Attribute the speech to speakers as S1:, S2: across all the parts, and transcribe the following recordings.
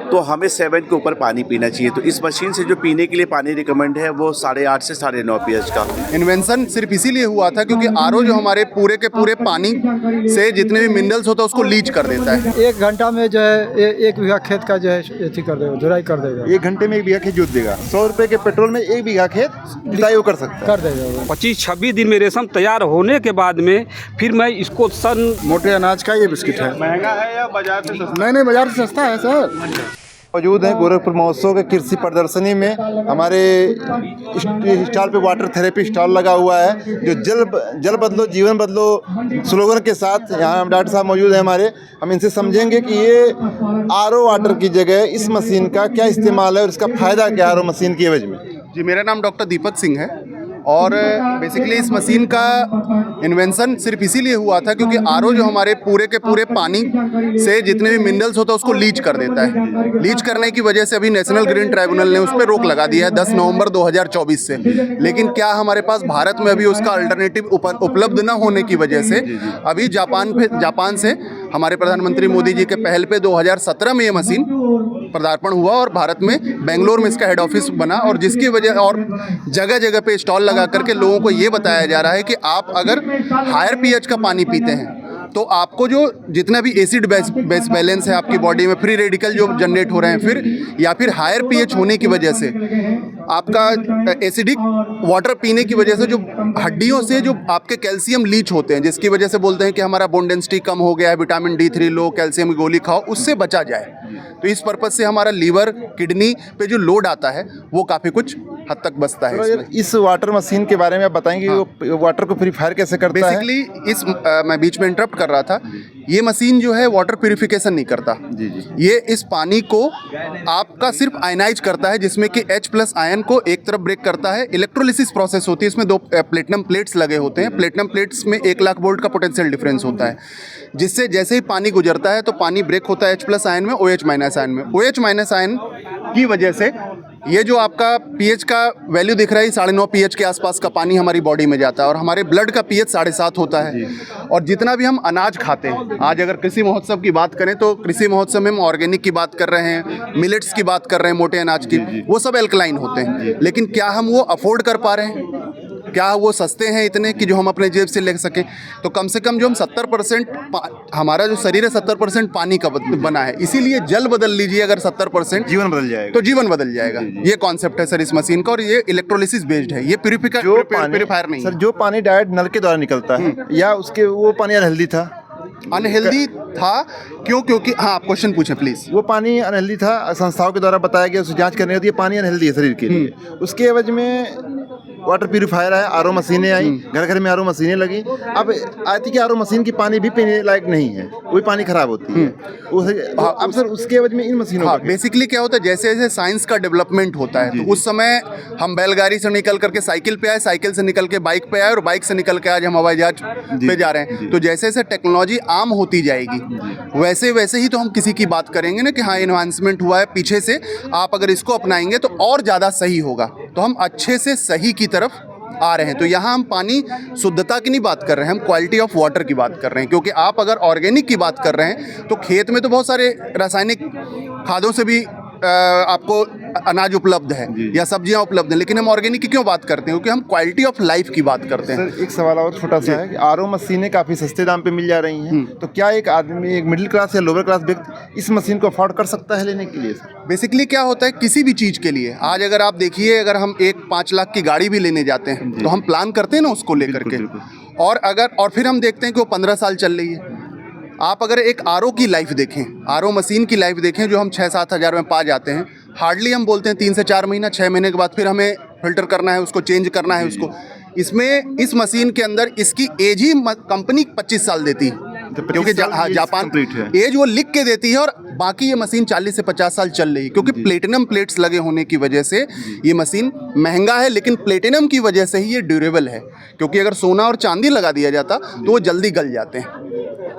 S1: तो हमें 7 के ऊपर पानी पीना चाहिए। तो इस मशीन से जो पीने के लिए पानी रिकमेंड है वो 8.5 से 9.5 pH का।
S2: इन्वेंशन सिर्फ इसीलिए हुआ था क्योंकि आरओ जो हमारे पूरे के पूरे पानी से जितने भी मिनरल्स होता है उसको लीच कर देता है।
S3: 1 घंटा में जो है 1 बीघा खेत का जो है एथी कर देगा, जुराई कर देगा।
S4: 1 घंटे में 1 बीघा खेत जोत देगा। 100 रुपए के पेट्रोल में 1 बीघा खेत जुताई कर सकता है,
S3: कर देगा।
S5: 25-26 दिन में रेशम तैयार होने के बाद में फिर मैं इसको
S4: मोटे अनाज का ये बिस्किट है।
S2: महंगा है या बाजार से सस्ता?
S4: नहीं, बाजार से सस्ता है सर। मौजूद है गोरखपुर महोत्सव के कृषि प्रदर्शनी में। हमारे स्टॉल पे वाटर थेरेपी स्टॉल लगा हुआ है जो जल बदलो जीवन बदलो स्लोगन के साथ। यहाँ हम डॉक्टर साहब मौजूद हैं हमारे, हम इनसे समझेंगे कि ये आरओ वाटर की जगह इस मशीन का क्या इस्तेमाल है और इसका फ़ायदा क्या है आरओ मशीन की एवज में।
S2: जी, मेरा नाम डॉक्टर दीपक सिंह है और बेसिकली इस मशीन का इन्वेंशन सिर्फ इसीलिए हुआ था क्योंकि आरओ जो हमारे पूरे के पूरे पानी से जितने भी मिनरल्स होता है उसको लीच कर देता है। लीच करने की वजह से अभी नेशनल ग्रीन ट्राइब्यूनल ने उस पर रोक लगा दिया है 10 नवंबर 2024 से। लेकिन क्या हमारे पास भारत में अभी उसका अल्टरनेटिव उपलब्ध न होने की वजह से अभी जापान से हमारे प्रधानमंत्री मोदी जी के पहल पे 2017 में ये मशीन पदार्पण हुआ और भारत में बेंगलोर में इसका हेड ऑफिस बना और जिसकी वजह और जगह जगह पे स्टॉल लगा करके लोगों को ये बताया जा रहा है कि आप अगर हायर पीएच का पानी पीते हैं तो आपको जो जितना भी एसिड बेस बैलेंस है आपकी बॉडी में, फ्री रेडिकल जो जनरेट हो रहे हैं फिर या फिर हायर पीएच होने की वजह से आपका एसिडिक वाटर पीने की वजह से जो हड्डियों से जो आपके कैल्शियम लीच होते हैं जिसकी वजह से बोलते हैं कि हमारा बोन डेंसिटी कम हो गया है, विटामिन D3 लो, कैल्शियम की गोली खाओ, उससे बचा जाए। तो इस पर्पज़ से हमारा लीवर किडनी पे जो लोड आता है वो काफ़ी कुछ हद तक बचता है।
S4: इस वाटर मशीन के बारे में आप बताएंगे वो वाटर को प्यूरीफायर कैसे करता है?
S2: बेसिकली मैं बीच में इंटरप्ट कर रहा था, ये मशीन जो है वाटर प्यूरिफिकेशन नहीं करता।
S4: जी।
S2: ये इस पानी को आपका सिर्फ आयनाइज करता है जिसमें कि H+ आयन को एक तरफ ब्रेक करता है। इलेक्ट्रोलिसिस प्रोसेस होती है, इसमें 2 प्लेटिनम प्लेट्स लगे होते हैं। प्लेटिनम प्लेट्स में 1 लाख वोल्ट का पोटेंशियल डिफरेंस होता है जिससे जैसे ही पानी गुजरता है तो पानी ब्रेक होता है H+ आयन में OH- आयन में। OH- आयन की वजह से ये जो आपका पीएच का वैल्यू दिख रहा है 9.5 pH के आसपास का पानी हमारी बॉडी में जाता है और हमारे ब्लड का पीएच 7.5 होता है। और जितना भी हम अनाज खाते हैं, आज अगर कृषि महोत्सव की बात करें तो कृषि महोत्सव में हम ऑर्गेनिक की बात कर रहे हैं, मिलेट्स की बात कर रहे हैं, मोटे अनाज की, वो सब एल्कलाइन होते हैं। लेकिन क्या हम वो अफोर्ड कर पा रहे हैं? क्या वो सस्ते हैं इतने कि जो हम अपने जेब से ले सकें? तो कम से कम जो हम 70% हमारा जो शरीर है 70% पानी का बना है, इसीलिए जल बदल लीजिए अगर 70%
S4: जीवन बदल जाएगा।
S2: तो जीवन बदल जाएगा। ये कॉन्सेप्ट है सर इस मशीन का और ये इलेक्ट्रोलिसिस बेस्ड है, ये प्यूरिफायर नहीं
S4: सर। जो पानी डायरेक्ट नल के द्वारा निकलता है या उसके वो पानी अनहेल्दी था?
S2: अनहेल्दी था क्यों? क्योंकि हाँ, आप क्वेश्चन पूछें प्लीज।
S4: वो पानी अनहेल्दी था, संस्थाओं के द्वारा बताया गया, उसकी जांच करने होती है, पानी अनहेल्दी है शरीर के लिए। उसके एवज में वाटर प्यूरीफायर आया, आरओ मशीनें आई, घर घर में आरओ मशीनें लगी। अब आती कि आरओ मशीन की पानी भी पीने लायक नहीं है, वही पानी खराब होती है। अब सर उसके एवज में इन मशीनों का
S2: बेसिकली क्या होता है, जैसे जैसे साइंस का डेवलपमेंट होता है तो उस समय हम बैलगाड़ी से निकल करके साइकिल पे आए, साइकिल से निकल के बाइक पे आए और बाइक से निकल के आज हम हवाई जहाज पे जा रहे हैं। तो जैसे जैसे टेक्नोलॉजी आम होती जाएगी वैसे वैसे ही तो हम किसी की बात करेंगे ना कि हाँ एनहांसमेंट हुआ है पीछे से, आप अगर इसको अपनाएंगे तो और ज़्यादा सही होगा। तो हम अच्छे से सही की तरफ आ रहे हैं। तो यहाँ हम पानी शुद्धता की नहीं बात कर रहे हैं, हम क्वालिटी ऑफ वाटर की बात कर रहे हैं। क्योंकि आप अगर ऑर्गेनिक की बात कर रहे हैं तो खेत में तो बहुत सारे रासायनिक खादों से भी आपको अनाज उपलब्ध है या सब्जियां उपलब्ध हैं, लेकिन हम ऑर्गेनिक की क्यों बात करते हैं? क्योंकि हम क्वालिटी ऑफ लाइफ की बात करते हैं।
S4: सर एक सवाल और छोटा सा है कि आरओ मशीनें काफ़ी सस्ते दाम पे मिल जा रही हैं, तो क्या एक आदमी, एक मिडिल क्लास या लोअर क्लास व्यक्ति इस मशीन को अफोर्ड कर सकता है लेने के लिए?
S2: बेसिकली क्या होता है, किसी भी चीज़ के लिए आज अगर आप देखिए, अगर हम एक 5 लाख की गाड़ी भी लेने जाते हैं तो हम प्लान करते हैं ना उसको लेकर के, और फिर हम देखते हैं कि वो 15 साल चल रही है। आप अगर एक आरओ की लाइफ देखें, आरओ मशीन की लाइफ देखें जो हम 6-7 हज़ार में पा जाते हैं, हार्डली हम बोलते हैं 3 से 4 महीना, 6 महीने के बाद फिर हमें फिल्टर करना है, उसको चेंज करना है उसको। इसमें इस मशीन के अंदर इसकी एज ही कंपनी 25 साल देती है, क्योंकि जापान एज वो लिख के देती है, और बाकी ये मशीन 40 से 50 साल चल रही है। क्योंकि प्लेटिनम प्लेट्स लगे होने की वजह से ये मशीन महंगा है, लेकिन प्लेटिनम की वजह से ही ये ड्यूरेबल है। क्योंकि अगर सोना और चांदी लगा दिया जाता तो वो जल्दी गल जाते हैं।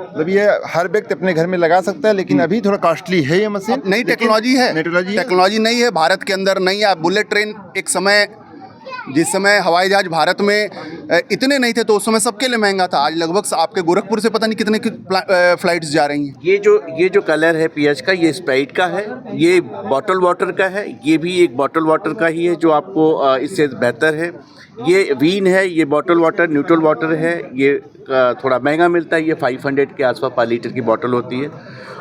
S4: मतलब ये हर व्यक्ति अपने घर में लगा सकता है, लेकिन अभी थोड़ा कॉस्टली है ये मशीन।
S2: नई टेक्नोलॉजी है, टेक्नोलॉजी नहीं है, भारत के अंदर नहीं है। बुलेट ट्रेन एक समय जिस समय हवाई जहाज भारत में इतने नहीं थे तो उस समय सबके लिए महंगा था। आज लगभग आपके गोरखपुर से पता नहीं कितने की फ्लाइट्स जा रही हैं।
S1: ये जो कलर है पीएच का, ये स्प्राइट का है, ये बॉटल वाटर का है, ये भी एक बॉटल वाटर का ही है जो आपको इससे बेहतर है। ये वीन है, ये बॉटल वाटर न्यूट्रल वाटर है, ये थोड़ा महंगा मिलता है, ये 500 के आसपास पर लीटर की बॉटल होती है।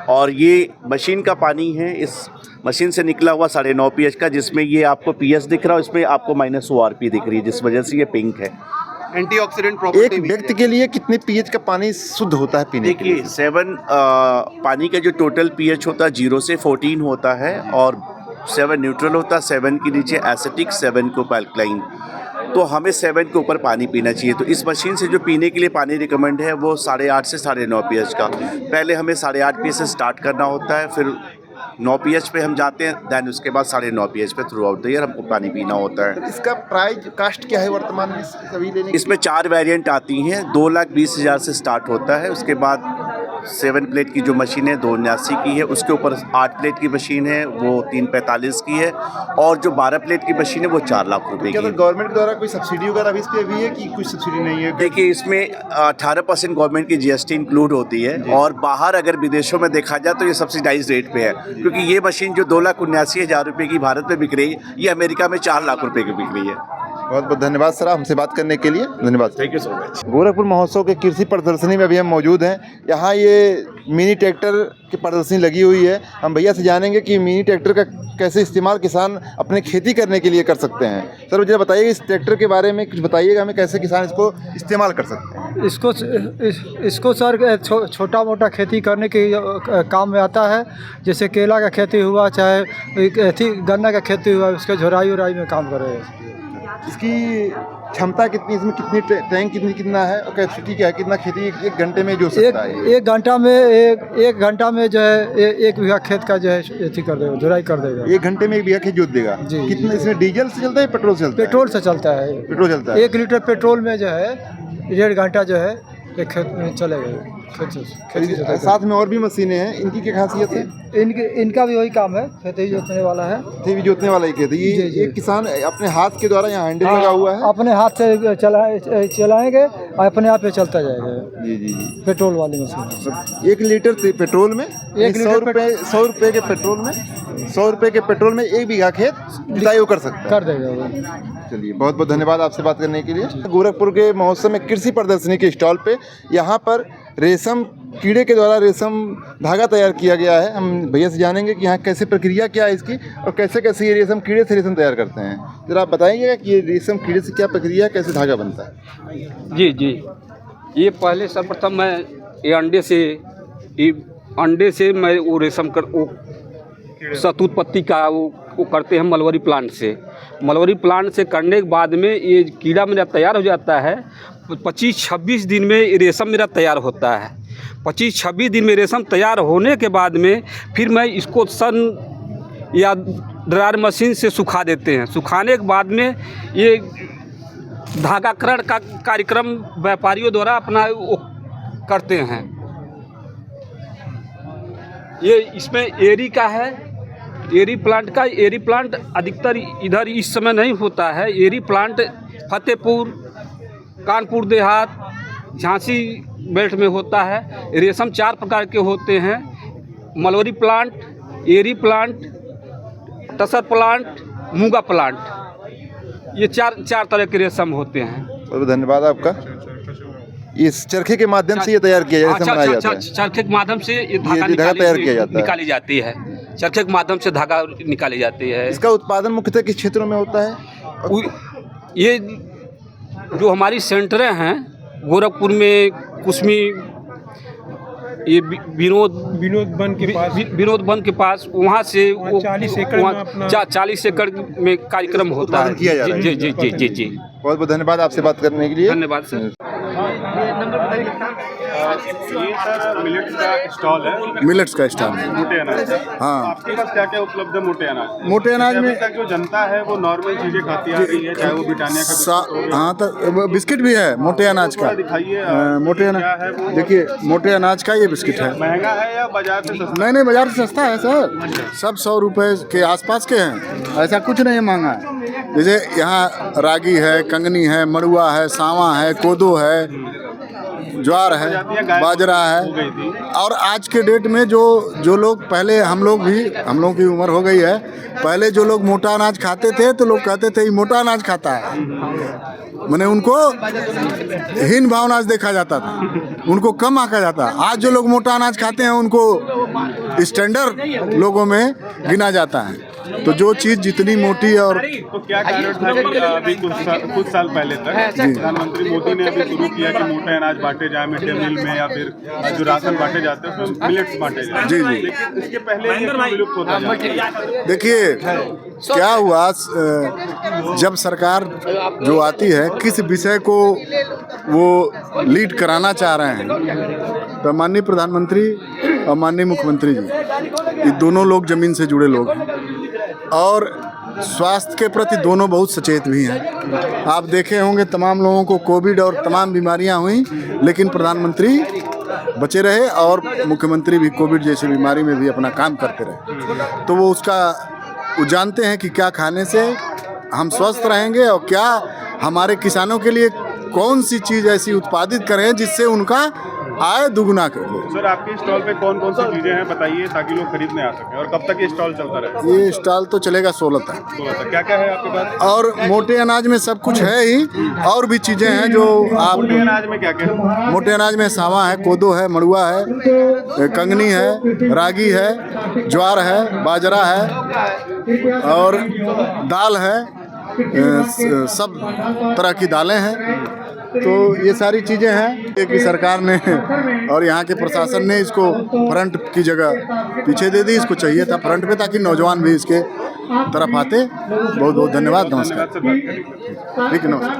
S1: और ये मशीन का पानी है, इस मशीन से निकला हुआ 9.5 pH का, जिसमें ये आपको पीएच दिख रहा है, इसमें आपको -ORP दिख रही है, जिस वजह से ये पिंक है।
S2: एंटीऑक्सीडेंट प्रॉपर्टी
S4: एक व्यक्ति के लिए कितने पीएच का पानी शुद्ध होता है पीने के लिए?
S1: देखिए 7 पानी का जो टोटल पीएच होता है 0 से 14 होता है, और 7 न्यूट्रल होता है, 7 के नीचे एसिटिक, 7 को अल्कलाइन। तो हमें 7 के ऊपर पानी पीना चाहिए। तो इस मशीन से जो पीने के लिए पानी रिकमेंड है वो 8.5 से 9.5 pH का। पहले हमें 8.5 pH से स्टार्ट करना होता है, फिर 9 pH पे हम जाते हैं, दैन उसके बाद 9.5 pH पे थ्रू आउट द ईयर हमको पानी पीना होता है।
S4: इसका प्राइस कास्ट क्या है वर्तमान में सभी लेने की?
S1: इसमें 4 वेरिएंट आती हैं। 2,20,000 से स्टार्ट होता है। उसके बाद 7 प्लेट की जो मशीन है 2,79 की है, उसके ऊपर 8 प्लेट की मशीन है वो 345 की है, और जो 12 प्लेट की मशीन है वो 4 लाख रुपए की
S4: क्या
S1: है।
S4: तो गवर्नमेंट द्वारा कोई सब्सिडी वगैरह भी इस पे भी है कि कुछ सब्सिडी नहीं है?
S1: देखिए इसमें 18% गवर्नमेंट की जीएसटी इंक्लूड होती है, और बाहर अगर विदेशों में देखा जाए तो ये सब्सिडाइज रेट पे है, क्योंकि ये मशीन जो 2,79,000 रुपये की भारत में बिक रही है, ये अमेरिका में 4 लाख रुपए की बिक रही है।
S4: बहुत बहुत धन्यवाद सर, हमसे बात करने के लिए धन्यवाद।
S1: Thank you so much.
S4: Gorakhpur महोत्सव के कृषि प्रदर्शनी में अभी हम मौजूद हैं। यहाँ ये मिनी ट्रैक्टर की प्रदर्शनी लगी हुई है। हम भैया से जानेंगे कि मिनी ट्रैक्टर का कैसे इस्तेमाल किसान अपने खेती करने के लिए कर सकते हैं। सर मुझे बताइए इस ट्रैक्टर के बारे में कुछ बताइएगा, हमें कैसे किसान इसको इस्तेमाल कर सकते हैं?
S3: इसको सर छोटा मोटा खेती करने के काम में आता है। जैसे केला का खेती हुआ, चाहे गन्ना का खेती हुआ, उसके झोराई उराई में काम करेगा।
S4: इसकी क्षमता कितनी, इसमें कितनी टैंक कितना है और कैपेसिटी क्या है, कितना खेती एक घंटे में जो सकता है?
S3: एक घंटा में जो है 1 बीघा खेत का जो है खेती कर देगा, जुराई कर देगा।
S4: 1 घंटे में 1 बीघा खेत जोत देगा
S3: जी।
S4: कितना इसमें डीजल से चलता है पेट्रोल से चलता है?
S3: पेट्रोल से चलता है।
S4: पेट्रोल चलता है।
S3: 1 लीटर पेट्रोल में जो है 1.5 घंटा जो है एक खेत में चलेगा। खेती
S4: साथ में और भी मशीनें हैं, इनकी क्या खासियत है?
S3: इनका भी वही काम है, खेती जोतने वाला है।
S4: खेती भी जोतने वाला ही खेत है। ये किसान अपने हाथ के द्वारा यहाँ हैंडल लगा हुआ है,
S3: अपने हाथ से चलाएंगे और अपने आप पे चलता जाएगा।
S4: जी जी जी।
S3: पेट्रोल वाली मशीन।
S4: 1 लीटर पेट्रोल में 100 रुपये के पेट्रोल में 100 रुपये के पेट्रोल में 1 बीघा खेत जुताई कर सकता है,
S3: कर देगा वो।
S4: चलिए बहुत बहुत धन्यवाद आपसे बात करने के लिए। गोरखपुर के महोत्सव में कृषि प्रदर्शनी के स्टॉल पे यहाँ पर रेशम कीड़े के द्वारा रेशम धागा तैयार किया गया है। हम भैया से जानेंगे कि यहाँ कैसे प्रक्रिया क्या है इसकी और कैसे कैसे ये रेशम कीड़े से रेशम तैयार करते हैं। जरा आप बताइएगा कि ये रेशम कीड़े से क्या प्रक्रिया, कैसे धागा बनता है?
S5: जी जी, ये पहले सर्वप्रथम मैं ये अंडे से मैं वो रेशम कर वो शहतूत पत्ती का वो करते हैं मलबरी प्लांट से। मलबरी प्लांट से करने के बाद में ये कीड़ा मेरा तैयार हो जाता है। 25-26 दिन में रेशम मेरा तैयार होता है। 25-26 दिन में रेशम तैयार होने के बाद में फिर मैं इसको सन या ड्रायर मशीन से सुखा देते हैं। सुखाने के बाद में ये धागाकरण का कार्यक्रम व्यापारियों द्वारा अपना वो करते हैं। ये इसमें एरी का है, एरी प्लांट का। एरी प्लांट अधिकतर इधर इस समय नहीं होता है। एरी प्लांट फतेहपुर, कानपुर देहात, झांसी बेल्ट में होता है। रेशम 4 प्रकार के होते हैं, मलबरी प्लांट, एरी प्लांट, टसर प्लांट, मूंगा प्लांट। ये चार तरह के रेशम होते हैं।
S4: बहुत धन्यवाद आपका। इस चरखे के माध्यम से ये तैयार किया जाता है।
S5: चरखे के माध्यम से ये धागा
S4: तैयार किया जाता है,
S5: निकाली जाती है। चरखे के माध्यम से धागा निकाली जाती है।
S4: इसका उत्पादन मुख्यतः किस क्षेत्रों में होता है?
S5: ये जो हमारी सेंटरें हैं गोरखपुर में, कुसमी, ये विनोद वन के पास, वहाँ से 40 एकड़ में कार्यक्रम होता है।
S4: किया जा रहा है।
S5: जी जी जी जी जी।
S4: बहुत बहुत धन्यवाद आपसे बात करने के लिए।
S5: धन्यवाद सर।
S6: ये सर मिलेट्स का स्टॉल है।
S2: मिलेट्स का स्टॉल है।
S6: मोटे अनाज।
S2: हाँ।
S6: आपके पास क्या क्या उपलब्ध है मोटे अनाज?
S2: मोटे अनाज में
S6: अभी तक जो जनता है वो नॉर्मल चीजें खाती आ रही है, चाहे वो ब्रिटानिया का
S2: हाँ, तो बिस्किट भी है मोटे अनाज का।
S6: दिखाइए।
S2: मोटे
S6: क्या है वो?
S2: अनाज, देखिए मोटे अनाज का ये बिस्किट है।
S6: महंगा है या बाजार से सस्ता?
S2: नहीं, बाजार से सस्ता है सर। सब 100 रुपये के आसपास के हैं, ऐसा कुछ नहीं महंगा है।
S7: जैसे यहाँ रागी है, कंगनी है, मड़ुआ है, सावा है, कोदो है, ज्वार है, बाजरा है। और आज के डेट में जो लोग पहले हम लोग की उम्र हो गई है, पहले जो लोग मोटा अनाज खाते थे तो लोग कहते थे ये मोटा अनाज खाता है, माने उनको हीन भावना से देखा जाता था, उनको कम आंका जाता। आज जो लोग मोटा अनाज खाते हैं उनको स्टैंडर्ड लोगों में गिना जाता है। तो जो चीज़ जितनी मोटी और
S6: तो क्या कारण था कि अभी कुछ साल पहले तक प्रधानमंत्री मोदी ने अभी शुरू किया कि मोटे अनाज बांटे जाए मिड डे मील में, या फिर जो राशन बांटे जाते हैं उसमें मिलेट्स बांटे जाए।
S7: जी।
S6: लेकिन इसके पहले ये विलुप्त होता जा रहा है।
S7: देखिए क्या हुआ, जब सरकार जो आती है किस विषय को वो लीड कराना चाह रहे हैं, तो माननीय प्रधानमंत्री और माननीय मुख्यमंत्री जी, ये दोनों लोग ज़मीन से जुड़े लोग हैं और स्वास्थ्य के प्रति दोनों बहुत सचेत भी हैं। आप देखे होंगे तमाम लोगों को कोविड और तमाम बीमारियां हुई, लेकिन प्रधानमंत्री बचे रहे और मुख्यमंत्री भी कोविड जैसी बीमारी में भी अपना काम करते रहे। तो वो जानते हैं कि क्या खाने से हम स्वस्थ रहेंगे और क्या हमारे किसानों के लिए कौन सी चीज़ ऐसी उत्पादित करें जिससे उनका आय दुगुना कर दे।
S6: सर आपके स्टॉल पे कौन कौन सी चीज़ें हैं बताइए, ताकि लोग खरीदने आ सकें। और कब तक ये स्टॉल चलता रहे?
S7: ये स्टॉल तो चलेगा 16 तक।
S6: 16 तक। क्या क्या है आपके पास?
S7: और मोटे अनाज में सब कुछ है ही, और भी चीज़ें हैं जो आप।
S6: मोटे अनाज में क्या क्या है?
S7: मोटे अनाज में सावा है, कोदो है, मड़ुआ है, कंगनी है, रागी है, ज्वार है, बाजरा है और दाल है, सब तरह की दालें हैं। तो ये सारी चीज़ें हैं कि सरकार ने और यहाँ के प्रशासन ने इसको फ्रंट की जगह पीछे दे दी। इसको चाहिए था फ्रंट पे, ताकि नौजवान भी इसके तरफ आते। बहुत बहुत धन्यवाद, नमस्कार। ठीक है, नमस्कार।